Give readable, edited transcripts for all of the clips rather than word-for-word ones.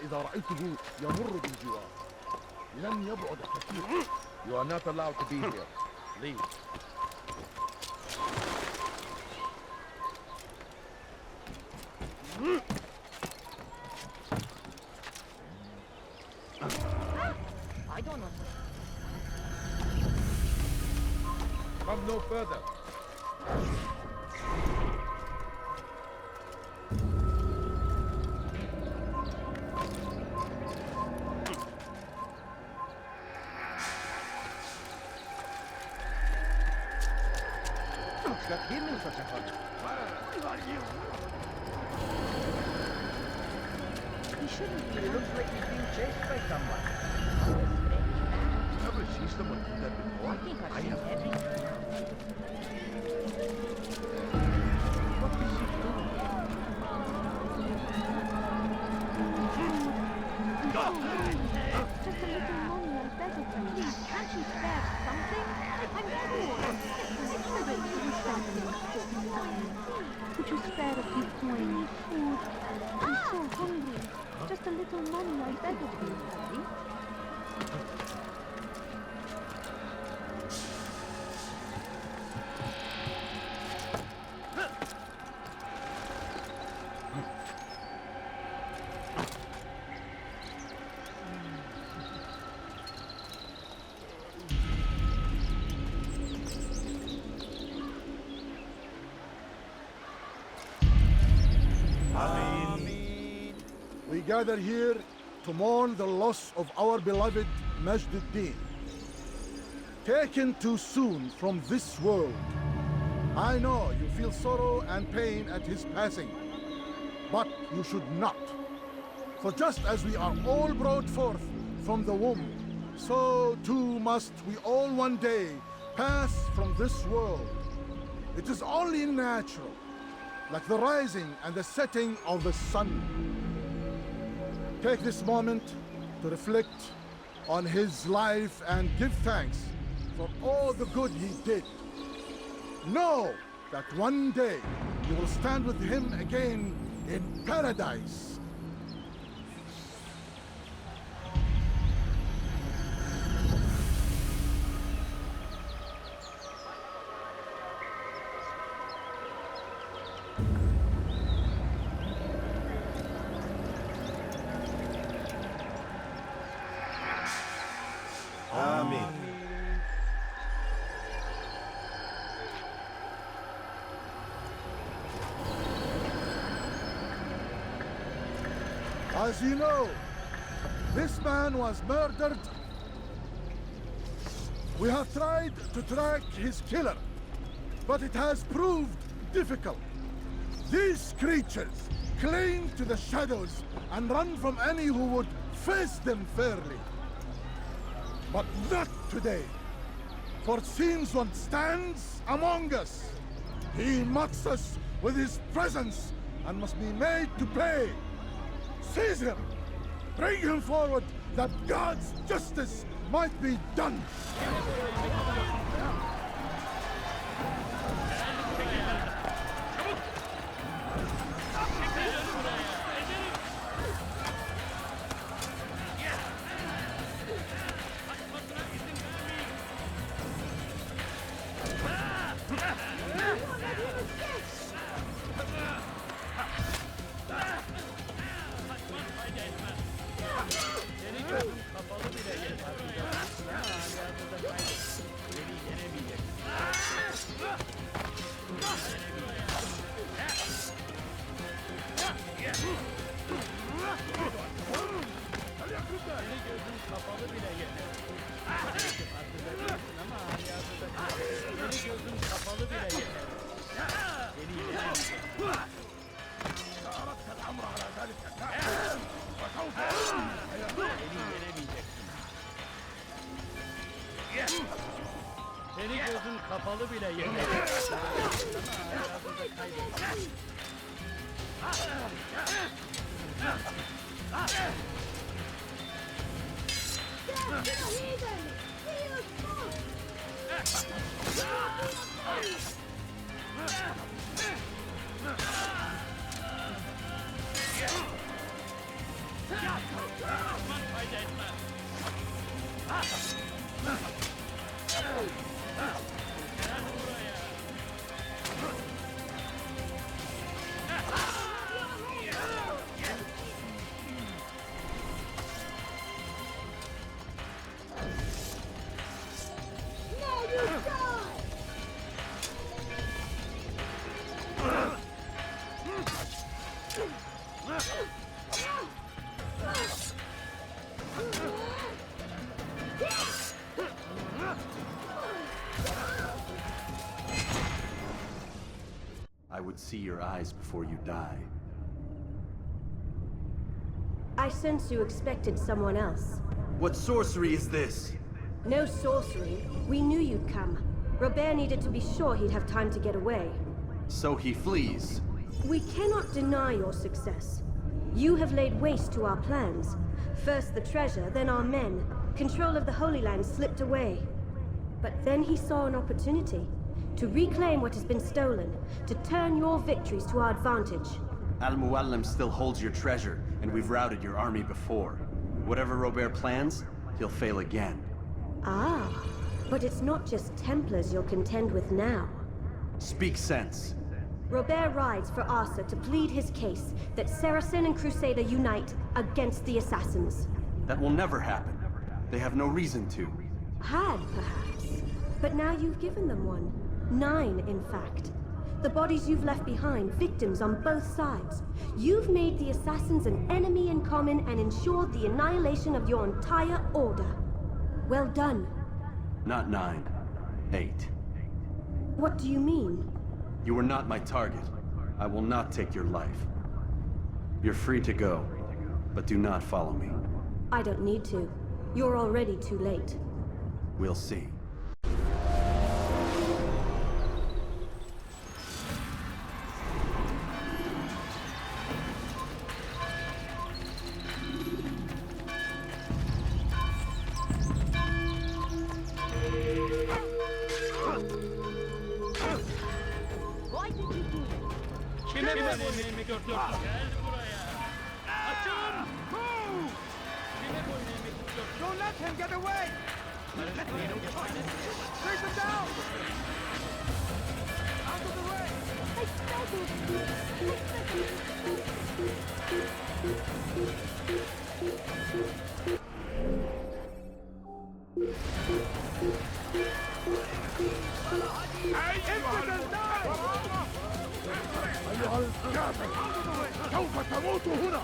إذا رأيته يمر بالجوار لن يبعد كثيرا. You are not allowed to be here. Leave. I don't know. Come no further. He shouldn't be. It looks like he's being chased by someone. Never seen someone do that before. I think I've seen everything. What is he doing? Just a little money, I beg of you. Please, can't you spare something? I'm poor. I don't need something important. Could you spare a few coins, food? I'm so hungry. Just a little money, I beg of you. We gather here to mourn the loss of our beloved Majd, taken too soon from this world. I know you feel sorrow and pain at his passing, but you should not. For just as we are all brought forth from the womb, so too must we all one day pass from this world. It is only natural, like the rising and the setting of the sun. Take this moment to reflect on his life and give thanks for all the good he did. Know that one day you will stand with him again in paradise. As you know, this man was murdered. We have tried to track his killer, but it has proved difficult. These creatures cling to the shadows and run from any who would face them fairly. But not today, for since one stands among us, he mocks us with his presence and must be made to pay. Seize him! Bring him forward that God's justice might be done! kapalı bile yeter. Ama hayatında seni gözün kapalı bile yeter. Beni yenemeyeceksin. أردت الأمر على ذلك فسوف Beni yenemeyeceksin. Seni gözün kapalı bile yeter. Ama hayatında kaybettin. I would see your eyes before you die. I sense you expected someone else. What sorcery is this? No sorcery. We knew you'd come. Robert needed to be sure he'd have time to get away. So he flees. We cannot deny your success. You have laid waste to our plans. First the treasure, then our men. Control of the Holy Land slipped away. But then he saw an opportunity to reclaim what has been stolen, to turn your victories to our advantage. Al-Muallim still holds your treasure, and we've routed your army before. Whatever Robert plans, he'll fail again. Ah, but it's not just Templars you'll contend with now. Speak sense. Robert rides for Asa to plead his case that Saracen and Crusader unite against the Assassins. That will never happen. They have no reason to. Had, perhaps. But now you've given them one. 9, in fact. The bodies you've left behind, victims on both sides. You've made the Assassins an enemy in common and ensured the annihilation of your entire order. Well done. Not 9. 8. What do you mean? You were not my target. I will not take your life. You're free to go, but do not follow me. I don't need to. You're already too late. We'll see. Kime boyun tutuyorsun? Gel buraya. Açın! Kime boyun tutuyorsun? Don't let him get away! Take him down! Out of the way! I struggled. أيها الكافر سوف تموت هنا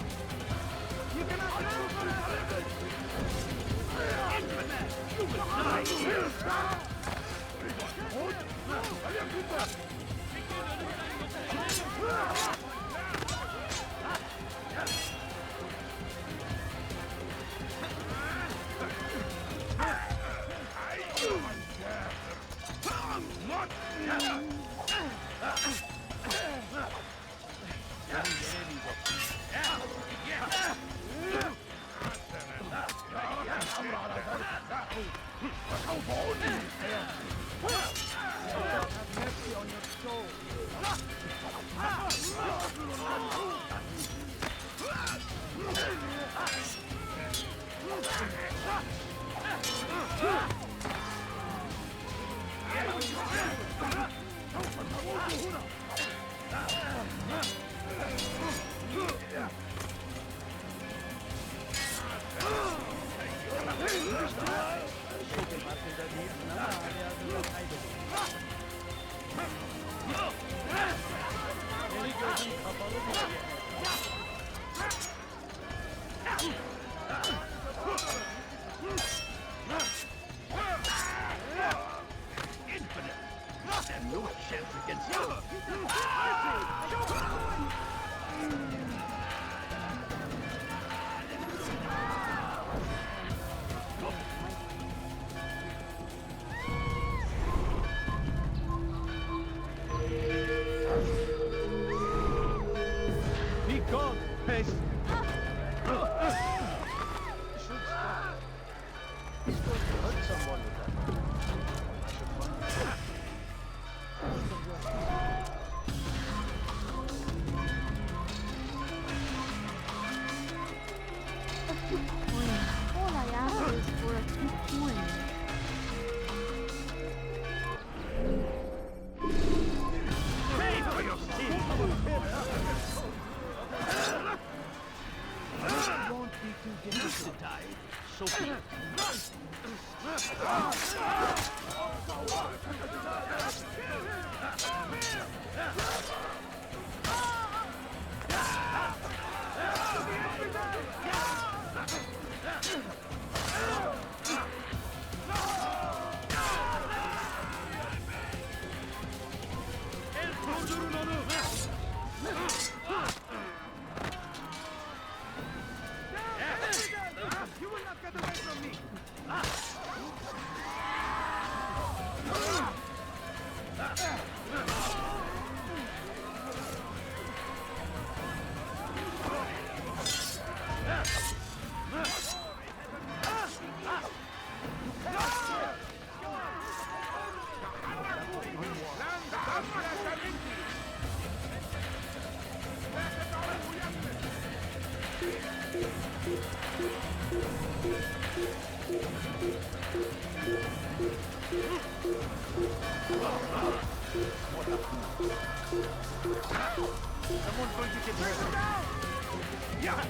Have mercy on your soul. God, pest! He's going to hurt someone with that. I should find him. A few coins. All I ask is for a few coins. Pay for your sins! I won't be too generous to die, so be it. You will not get away from me! Someone's going to get hurt. Yeah.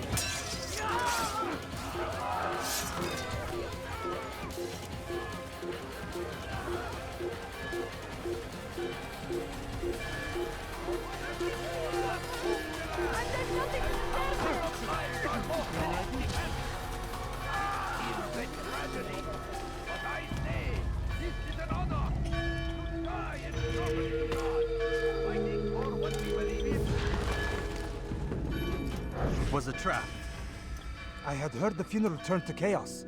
But I say, this is an honor. To die in service to God, fighting for what we believe in. It was a trap. I had heard the funeral turned to chaos.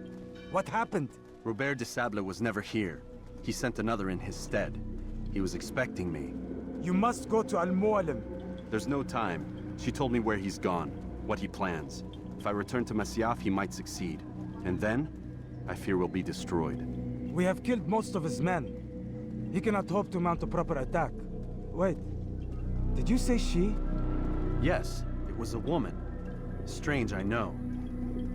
What happened? Robert de Sable was never here. He sent another in his stead. He was expecting me. You must go to Al-Mualim. There's no time. She told me where he's gone, what he plans. If I return to Masyaf, he might succeed. And then, I fear we'll be destroyed. We have killed most of his men. He cannot hope to mount a proper attack. Wait, did you say she? Yes, it was a woman. Strange, I know.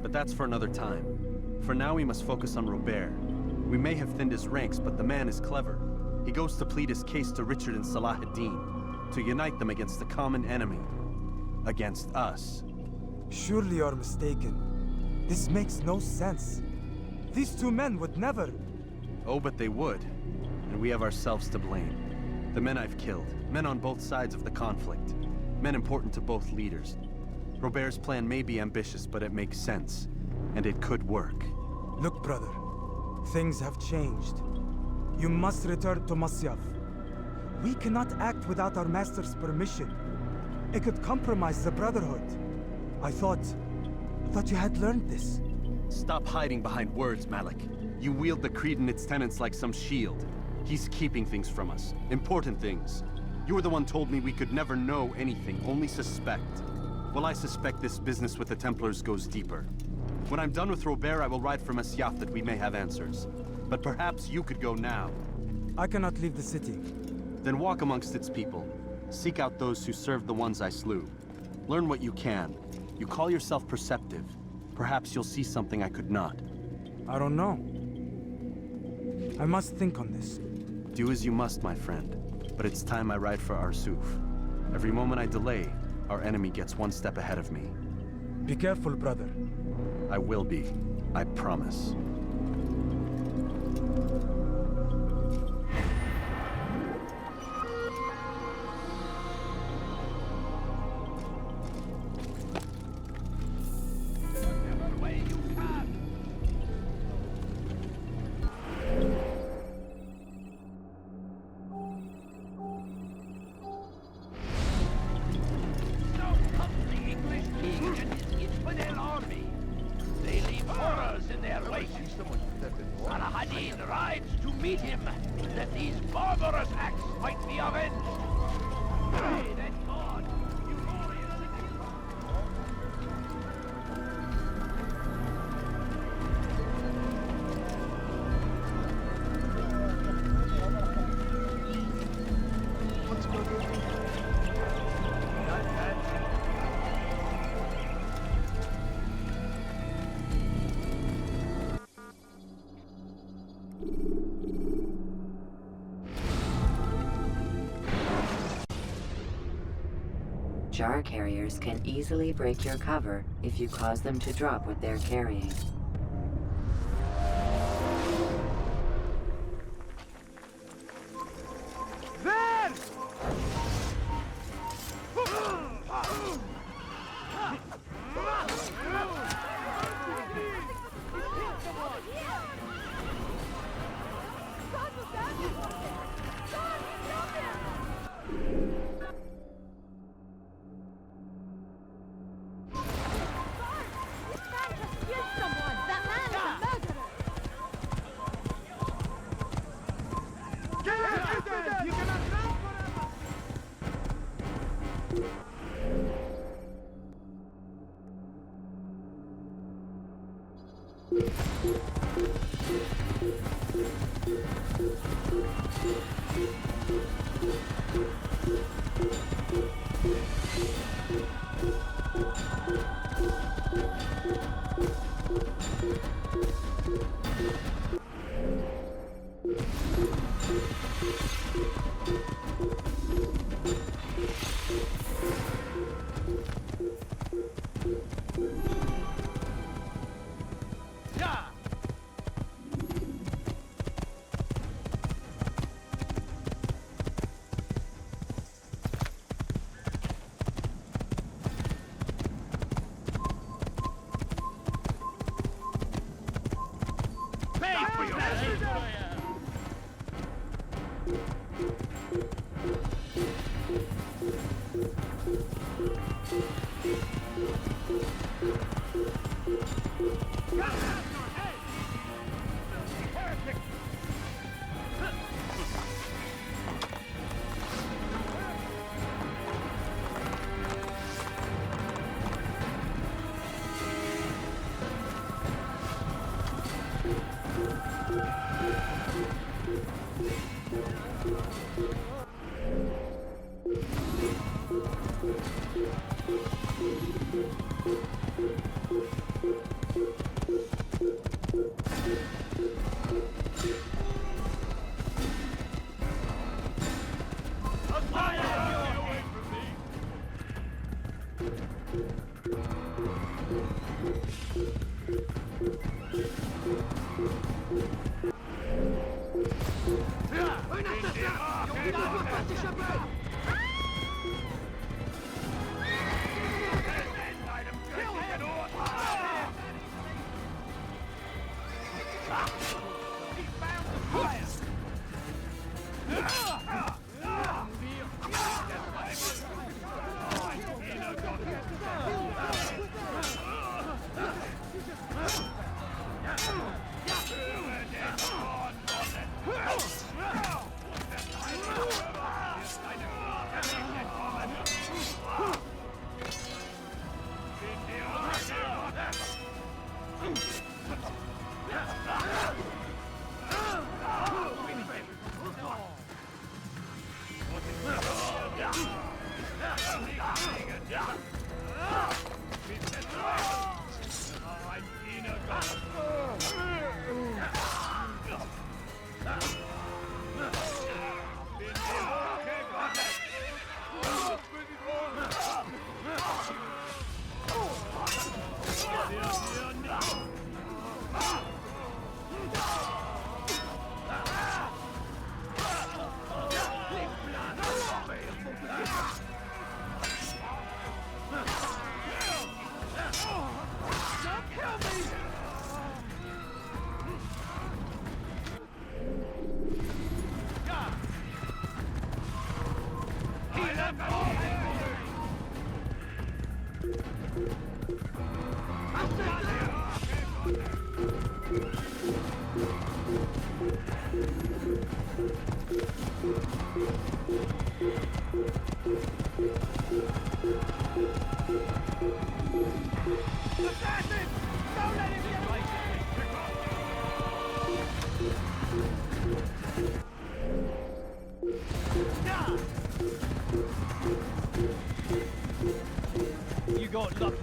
But that's for another time. For now, we must focus on Robert. We may have thinned his ranks, but the man is clever. He goes to plead his case to Richard and Salah ad-Din, to unite them against the common enemy. Against us. Surely you're mistaken. This makes no sense. These two men would never... Oh, but they would. And we have ourselves to blame. The men I've killed, men on both sides of the conflict. Men important to both leaders. Robert's plan may be ambitious, but it makes sense. And it could work. Look, brother. Things have changed. You must return to Masyaf. We cannot act without our master's permission. It could compromise the Brotherhood. I thought you had learned this. Stop hiding behind words, Malik. You wield the creed and its tenets like some shield. He's keeping things from us. Important things. You were the one told me we could never know anything, only suspect. Well, I suspect this business with the Templars goes deeper. When I'm done with Robert, I will ride for Masyaf that we may have answers. But perhaps you could go now. I cannot leave the city. Then walk amongst its people. Seek out those who served the ones I slew. Learn what you can. You call yourself perceptive. Perhaps you'll see something I could not. I don't know. I must think on this. Do as you must, my friend. But it's time I ride for Arsuf. Every moment I delay, our enemy gets one step ahead of me. Be careful, brother. I will be. I promise. English king and his infidel army. They leave horrors in their wake. Jar carriers can easily break your cover if you cause them to drop what they're carrying. You got lucky.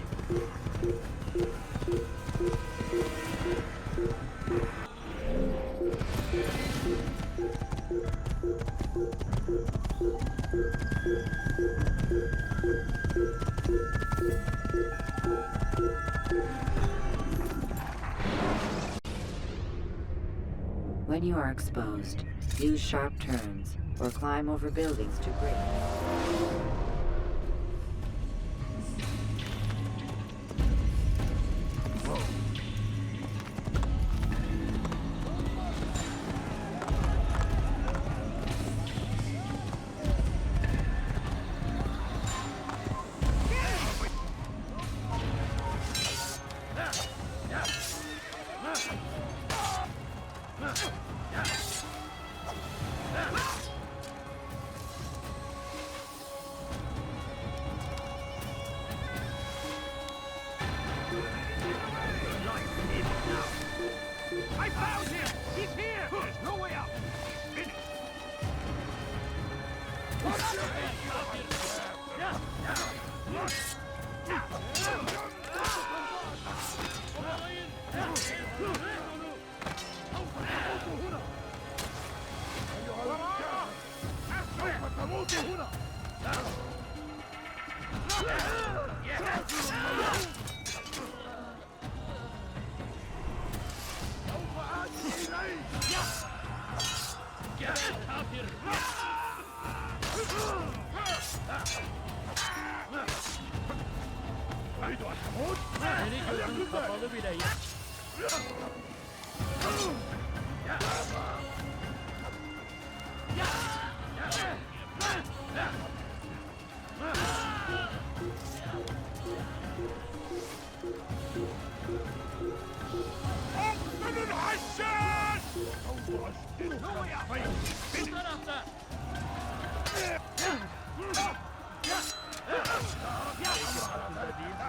When you are exposed, use sharp turns or climb over buildings to break. Seni gözün kapalı bile ya. Bu tarafta.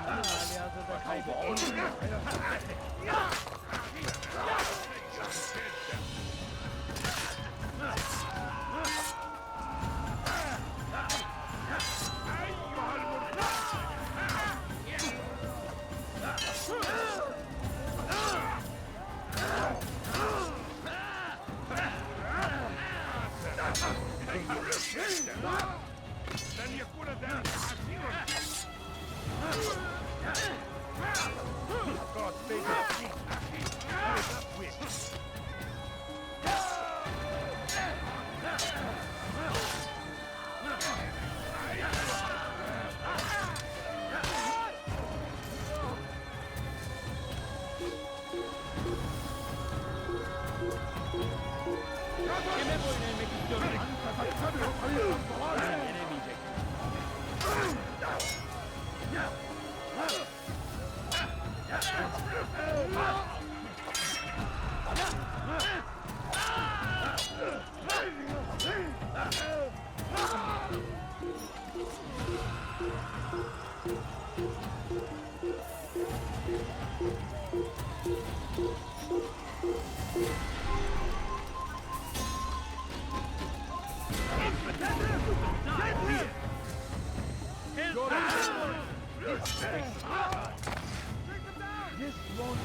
Hali hazırda kaybettim. Kime boyun eğmek istiyorsun? Yenemeyecek. This won't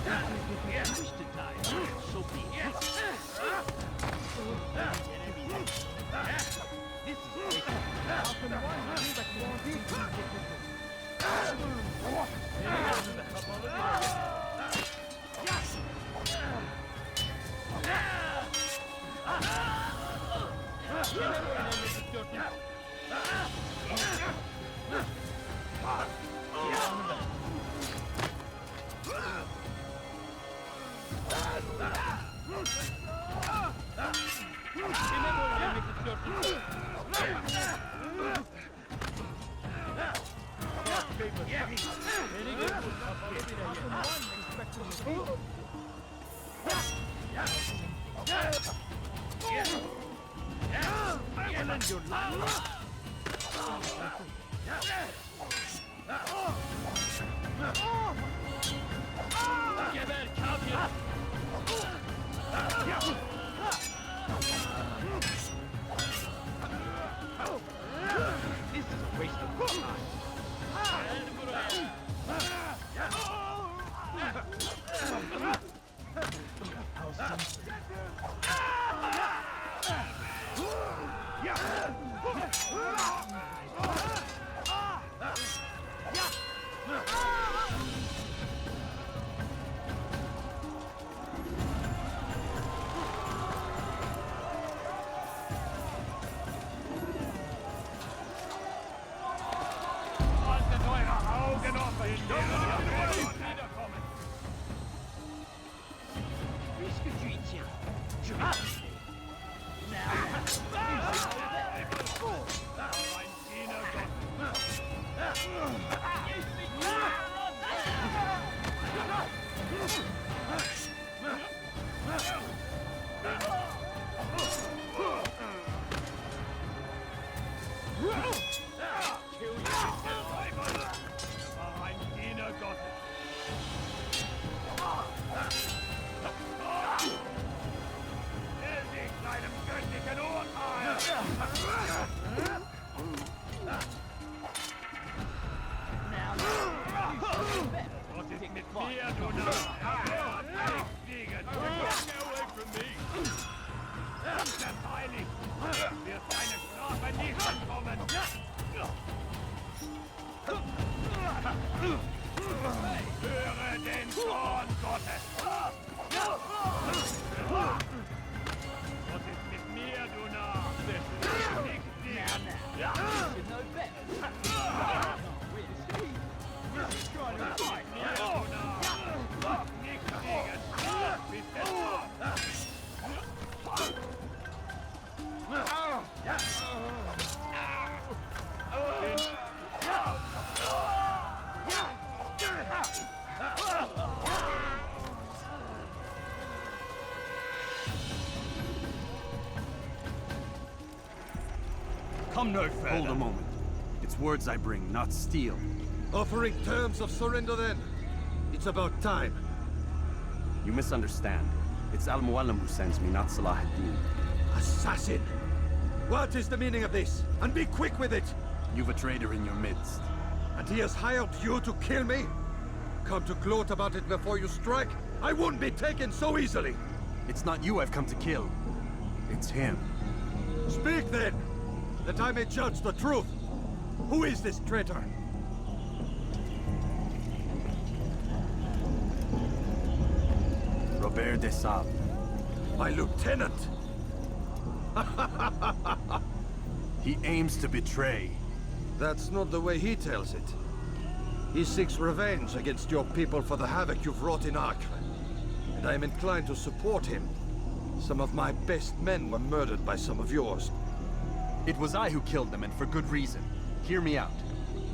wish to die. So be it. This is often one that won't be kapalı bile ya. Kime öğrenmek istiyorsun? Kime öğrenmek istiyorsun? Beni gördün kapalı bile Geber kafir! This is a waste of time. Gel buraya. Höre den Zorn Gottes! Was ist mit mir, du Narr? Nicht gerne! You should know better. No, wait, is he? He's trying to fight me, du Narr! Nicht gegen! Bist du? Come no further. Hold a moment. It's words I bring, not steel. Offering terms of surrender then. It's about time. You misunderstand. It's Al-Mualim who sends me, not Salah ad-Din. Assassin! What is the meaning of this? And be quick with it! You've a traitor in your midst. And he has hired you to kill me? Come to gloat about it before you strike? I won't be taken so easily! It's not you I've come to kill. It's him. Speak then, that I may judge the truth. Who is this traitor? Robert de Sable. My lieutenant! He aims to betray. That's not the way he tells it. He seeks revenge against your people for the havoc you've wrought in Acre. And I am inclined to support him. Some of my best men were murdered by some of yours. It was I who killed them, and for good reason. Hear me out.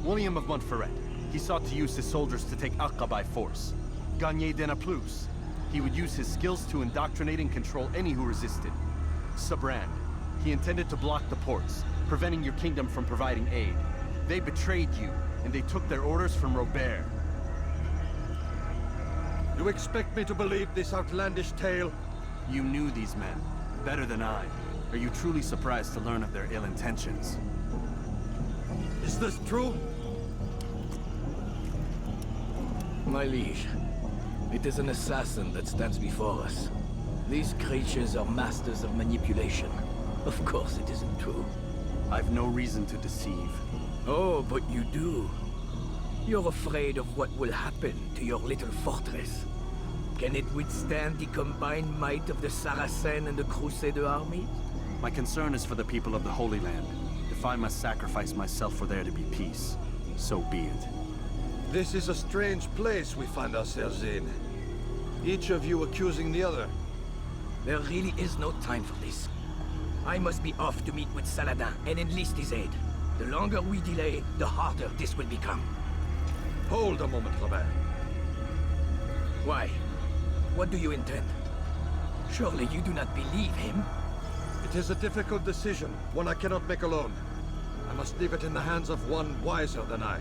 William of Montferrat. He sought to use his soldiers to take Acre by force. Gagné de Naplouse. He would use his skills to indoctrinate and control any who resisted. Sabrand. He intended to block the ports, preventing your kingdom from providing aid. They betrayed you, and they took their orders from Robert. You expect me to believe this outlandish tale? You knew these men, better than I. Are you truly surprised to learn of their ill intentions? Is this true? My liege, it is an assassin that stands before us. These creatures are masters of manipulation. Of course it isn't true. I've no reason to deceive. Oh, but you do. You're afraid of what will happen to your little fortress. Can it withstand the combined might of the Saracen and the Crusader armies? My concern is for the people of the Holy Land. If I must sacrifice myself for there to be peace, so be it. This is a strange place we find ourselves in. Each of you accusing the other. There really is no time for this. I must be off to meet with Saladin and enlist his aid. The longer we delay, the harder this will become. Hold a moment, Robert. Why? What do you intend? Surely you do not believe him? It is a difficult decision, one I cannot make alone. I must leave it in the hands of one wiser than I.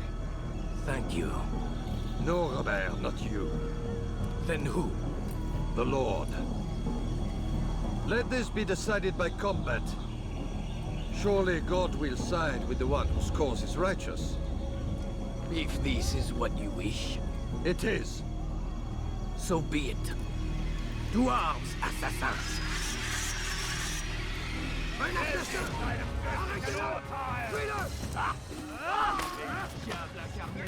Thank you. No, Robert, not you. Then who? The Lord. Let this be decided by combat. Surely God will side with the one whose cause is righteous. If this is what you wish. It is. So be it. To arms, assassins! Diable incarné,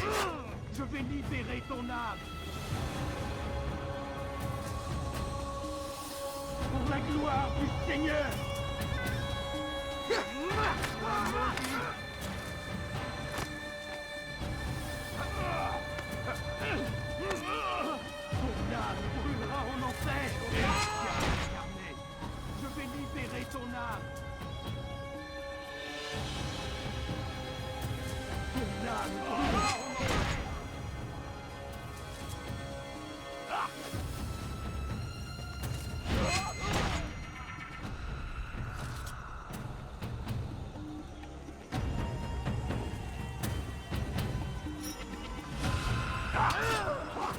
je vais libérer ton âme. Pour la gloire du Seigneur. Ton âme brûlera en enfer. Diable incarné, je vais libérer ton âme. Ton âme brûlera en enfer.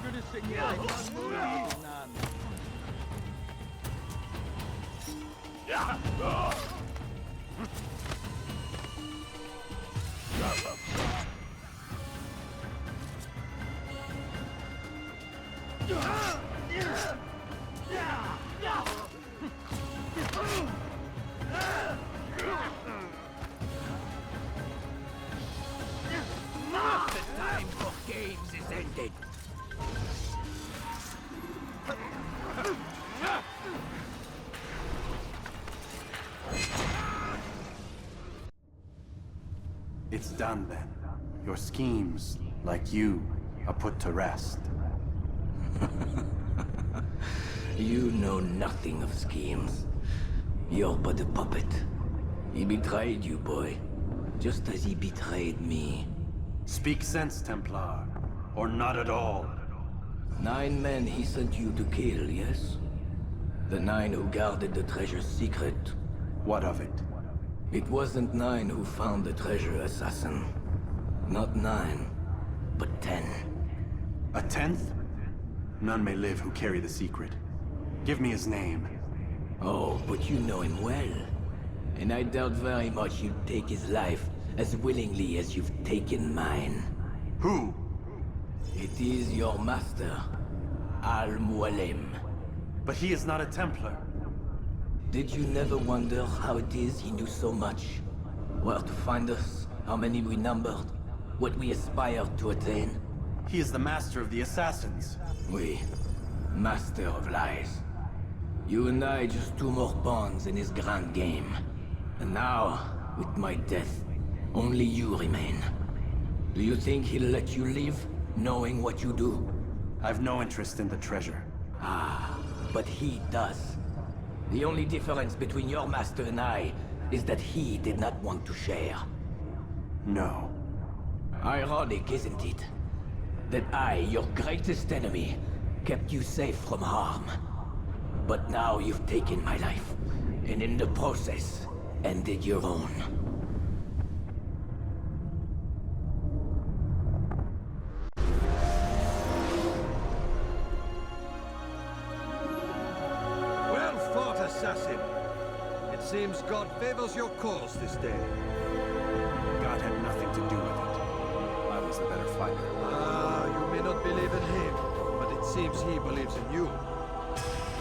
Que le Seigneur ait maudit ton âme. The time for games is dead. It's done then. Your schemes, like you, are put to rest. You know nothing of schemes. You're but a puppet. He betrayed you, boy. Just as he betrayed me. Speak sense, Templar. Or not at all. 9 men he sent you to kill, yes? The 9 who guarded the treasure's secret. What of it? It wasn't 9 who found the treasure, assassin. Not 9, but 10. A 10th? None may live who carry the secret. Give me his name. Oh, but you know him well. And I doubt very much you'd take his life as willingly as you've taken mine. Who? It is your master, Al-Mualim. But he is not a Templar. Did you never wonder how it is he knew so much? Where to find us, how many we numbered, what we aspired to attain? He is the master of the assassins. We, master of lies. You and I just 2 more pawns in his grand game. And now, with my death, only you remain. Do you think he'll let you live, knowing what you do? I've no interest in the treasure. Ah, but he does. The only difference between your master and I is that he did not want to share. No. Ironic, isn't it? That I, your greatest enemy, kept you safe from harm. But now you've taken my life, and in the process, ended your own. Well fought, assassin. It seems God favors your cause this day. God had nothing to do with it. I was the better fighter. Ah, you may not believe in him, but it seems he believes in you.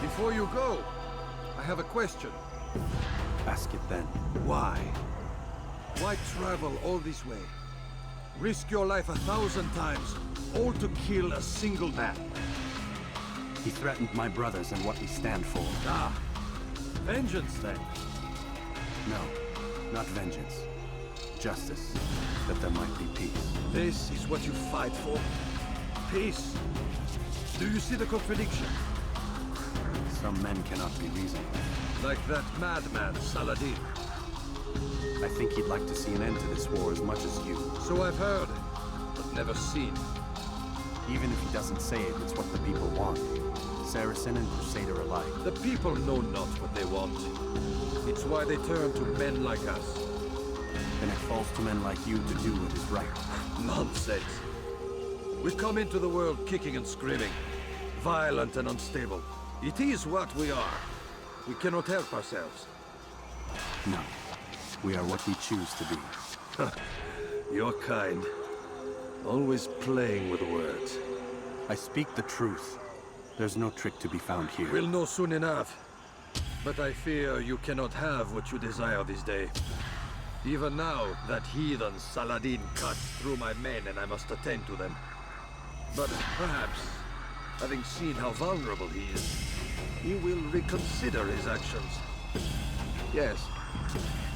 Before you go, I have a question. Ask it then. Why? Why travel all this way? Risk your life 1,000 times, all to kill a single man. He threatened my brothers and what we stand for. Ah, vengeance then. No, not vengeance. Justice, that there might be peace. This is what you fight for? Peace? Do you see the contradiction? Some men cannot be reasoned. Like that madman, Saladin. I think he'd like to see an end to this war as much as you. So I've heard, but never seen. Even if he doesn't say it, it's what the people want. Saracen and Crusader alike. The people know not what they want. It's why they turn to men like us. Then it falls to men like you to do what is right. Nonsense. We come into the world kicking and screaming, violent and unstable. It is what we are. We cannot help ourselves. No. We are what we choose to be. Your kind. Always playing with words. I speak the truth. There's no trick to be found here. We'll know soon enough. But I fear you cannot have what you desire this day. Even now, that heathen Saladin cuts through my men and I must attend to them. But perhaps, having seen how vulnerable he is, he will reconsider his actions. Yes,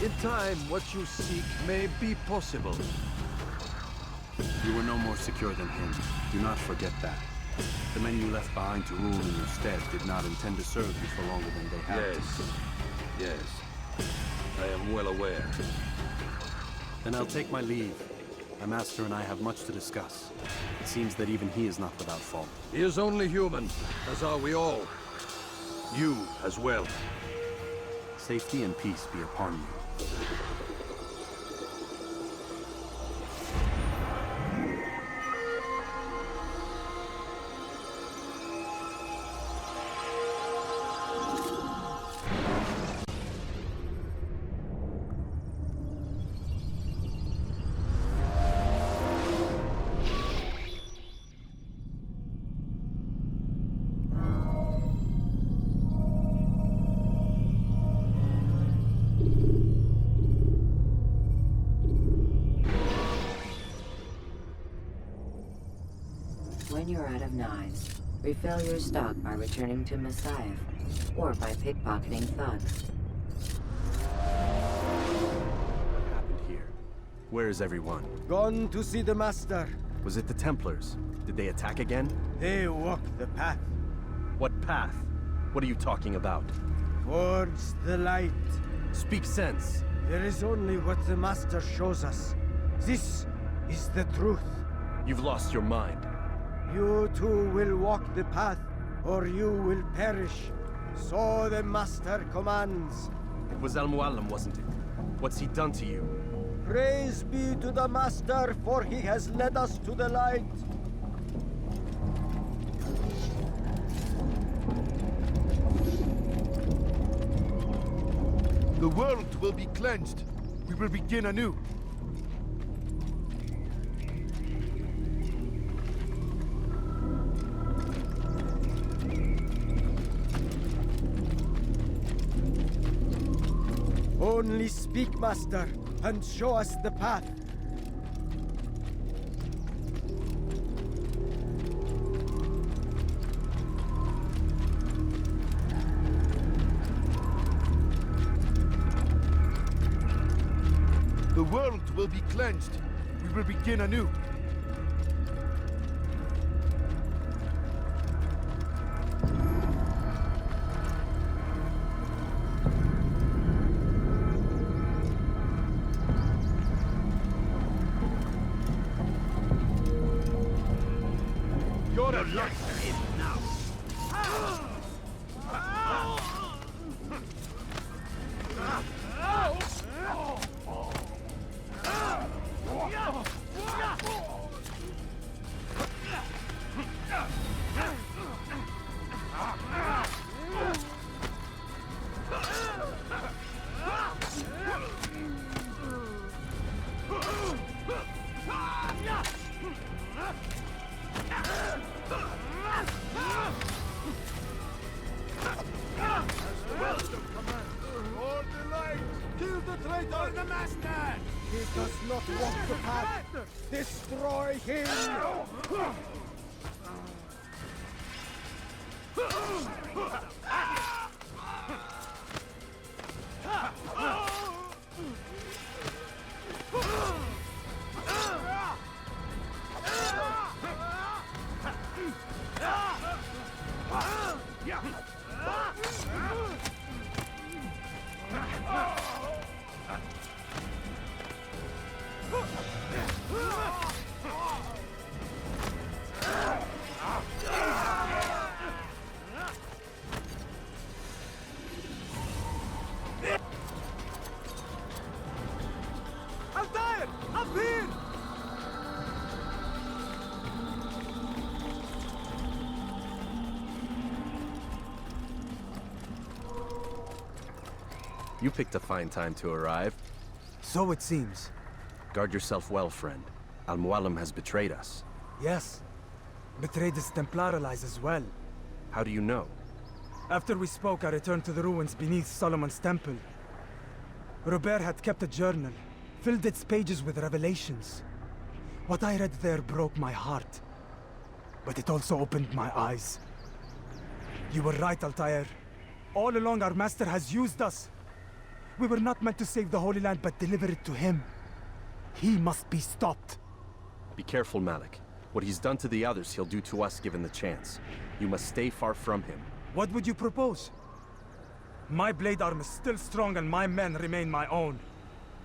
in time, what you seek may be possible. You were no more secure than him. Do not forget that. The men you left behind to rule in your stead did not intend to serve you for longer than they had to. Yes. I am well aware. Then I'll take my leave. My master and I have much to discuss. It seems that even he is not without fault. He is only human, as are we all. You as well. Safety and peace be upon you. When you're out of knives, refill your stock by returning to Msi, or by pickpocketing thugs. What happened here? Where is everyone? Gone to see the Master. Was it the Templars? Did they attack again? They walk the path What path? What are you talking about? towards the light. Speak sense. There is only what the Master shows us. This is the truth. You've lost your mind. You too will walk the path, or you will perish. So the Master commands. It was Al-Mualim, wasn't it? What's he done to you? Praise be to the Master, for he has led us to the light. The world will be cleansed. We will begin anew. Only speak, Master, and show us the path. The world will be cleansed. We will begin anew. You're a light now. He does not walk the path. Destroy him! You picked a fine time to arrive. So it seems. Guard yourself well, friend. Al-Mualim has betrayed us. Yes. Betrayed his Templar allies as well. How do you know? After we spoke, I returned to the ruins beneath Solomon's temple. Robert had kept a journal, filled its pages with revelations. What I read there broke my heart. But it also opened my eyes. You were right, Altair. All along, our master has used us. We were not meant to save the Holy Land, but deliver it to him. He must be stopped. Be careful, Malik. What he's done to the others, he'll do to us given the chance. You must stay far from him. What would you propose? My blade arm is still strong and my men remain my own.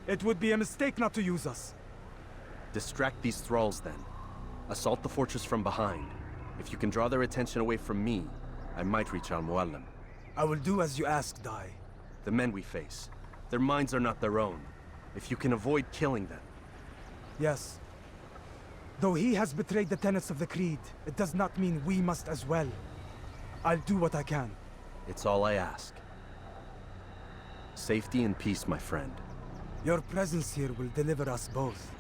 It would be a mistake not to use us. Distract these thralls, then. Assault the fortress from behind. If you can draw their attention away from me, I might reach Al-Mualim. I will do as you ask, Dai. The men we face, their minds are not their own. If you can avoid killing them. Yes. Though he has betrayed the tenets of the Creed, it does not mean we must as well. I'll do what I can. It's all I ask. Safety and peace, my friend. Your presence here will deliver us both.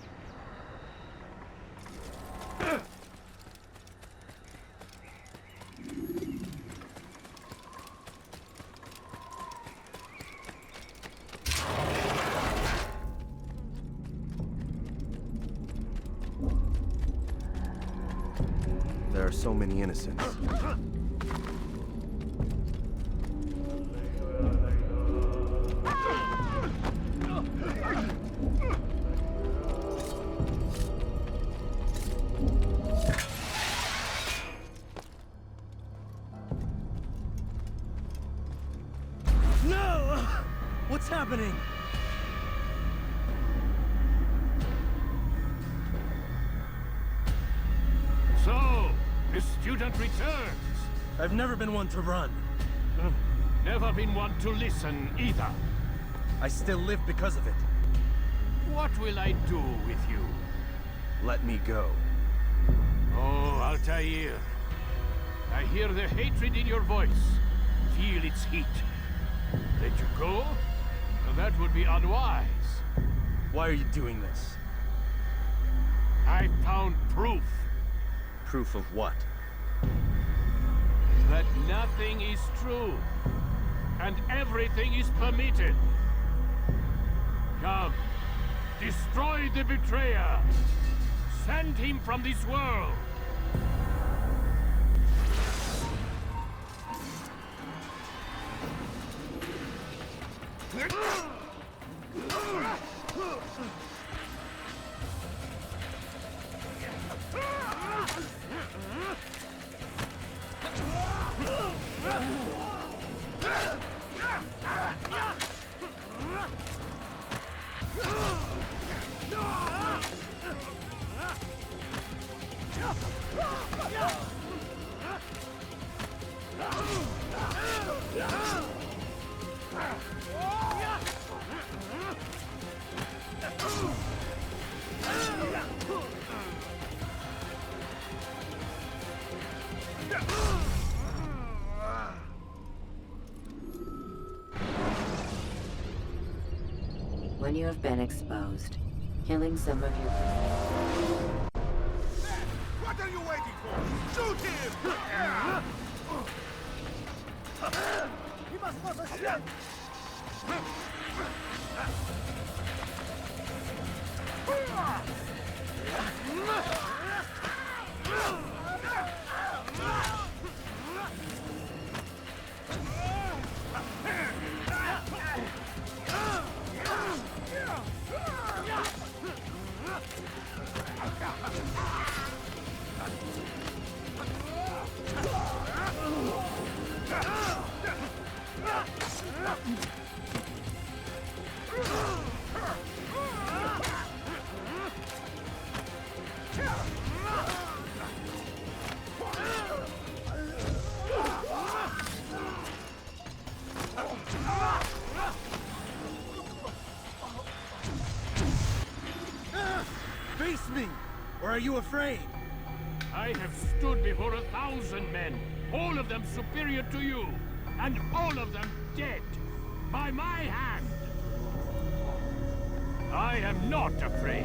There are so many innocents. No! What's happening? So, the student returns. I've never been one to run. Never been one to listen either. I still live because of it. What will I do with you? Let me go. Oh, Altair. I hear the hatred in your voice. Feel its heat. Let you go? That would be unwise. Why are you doing this? I found proof. Proof of what? That nothing is true. And everything is permitted. Come. Destroy the betrayer. Send him from this world. When you have been exposed, killing some of your... What are you waiting for? Shoot him! He must not escape! Face me! Or are you afraid? I have stood before 1,000 men, all of them superior to you, and all of them dead, by my hand. I am not afraid.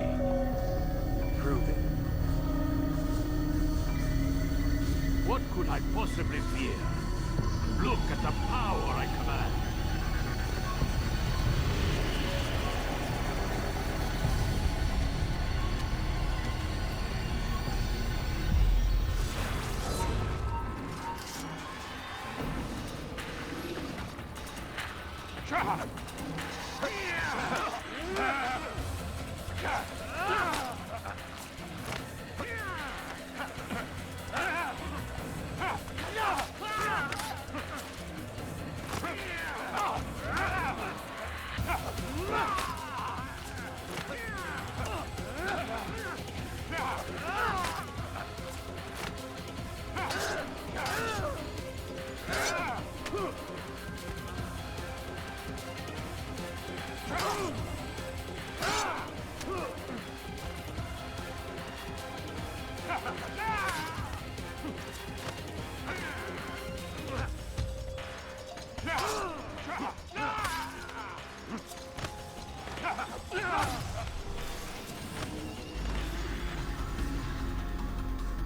Prove it. What could I possibly fear? Look at the power I command.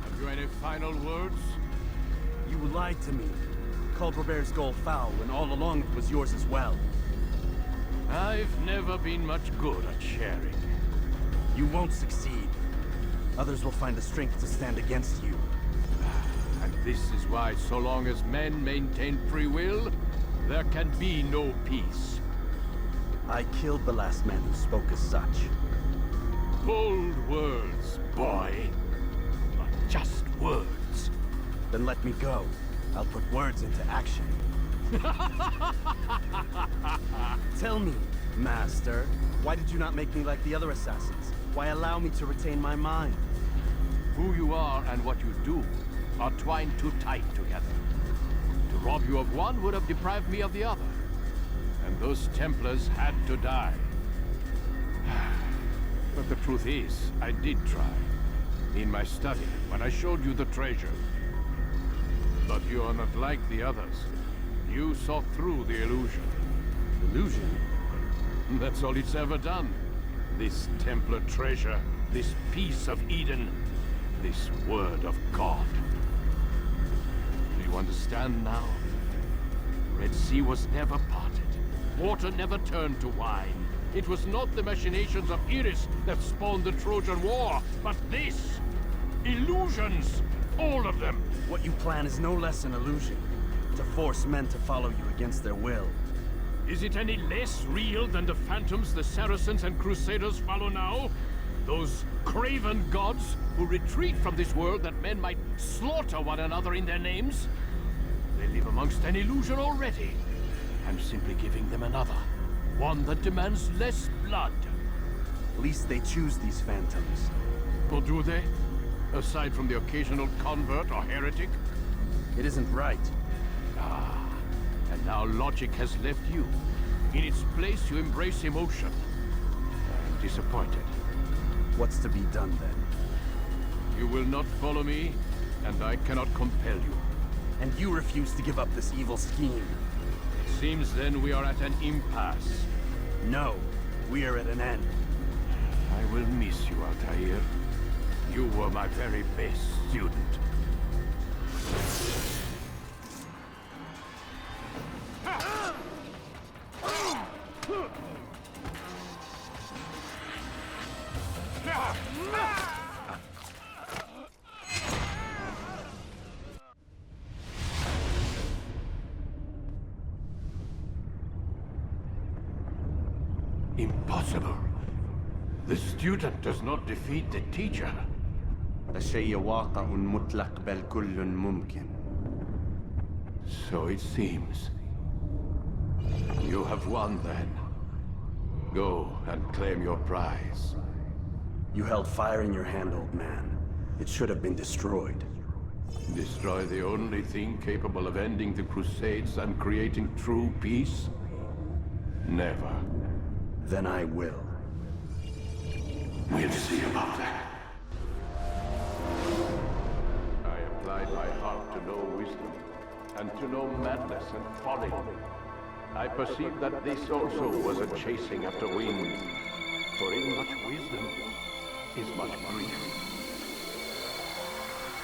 Have you any final words? You lied to me. Called Robert's goal foul when all along it was yours as well. I've never been much good at sharing. You won't succeed. Others will find the strength to stand against you. This is why, so long as men maintain free will, there can be no peace. I killed the last man who spoke as such. Bold words, boy. But just words. Then let me go. I'll put words into action. Tell me, Master, why did you not make me like the other assassins? Why allow me to retain my mind? Who you are and what you do are twined too tight together. To rob you of one would have deprived me of the other. And those Templars had to die. But the truth is, I did try. In my study, when I showed you the treasure. But you are not like the others. You saw through the illusion. Illusion? That's all it's ever done. This Templar treasure, this piece of Eden, this word of God. Do you understand now? Red Sea was never parted. Water never turned to wine. It was not the machinations of Iris that spawned the Trojan War, but this! Illusions! All of them! What you plan is no less an illusion. To force men to follow you against their will. Is it any less real than the phantoms the Saracens and Crusaders follow now? Those craven gods who retreat from this world that men might slaughter one another in their names? They live amongst an illusion already. I'm simply giving them another. One that demands less blood. At least they choose these phantoms. Or do they? Aside from the occasional convert or heretic? It isn't right. Ah, and now logic has left you. In its place, you embrace emotion. I'm disappointed. What's to be done then? You will not follow me, and I cannot compel you. And you refuse to give up this evil scheme. It seems then we are at an impasse. No, we are at an end. I will miss you, Altair. You were my very best student. Impossible. The student does not defeat the teacher. الشيء واقع مطلق بل كل ممكن. So it seems. You have won then. Go and claim your prize. You held fire in your hand, old man. It should have been destroyed. Destroy the only thing capable of ending the Crusades and creating true peace? Never. Then I will. We'll see about that. I applied my heart to know wisdom, and to know madness and folly. I perceived that this also was a chasing after wind. For in much wisdom is much grief.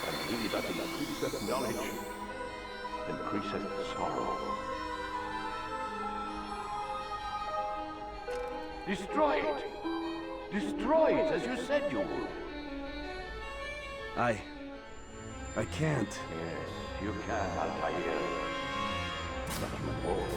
And he that increaseth knowledge increaseth sorrow. Destroy it! Destroy it as you said you would. I can't. Yes, you can, Altair. But you won't.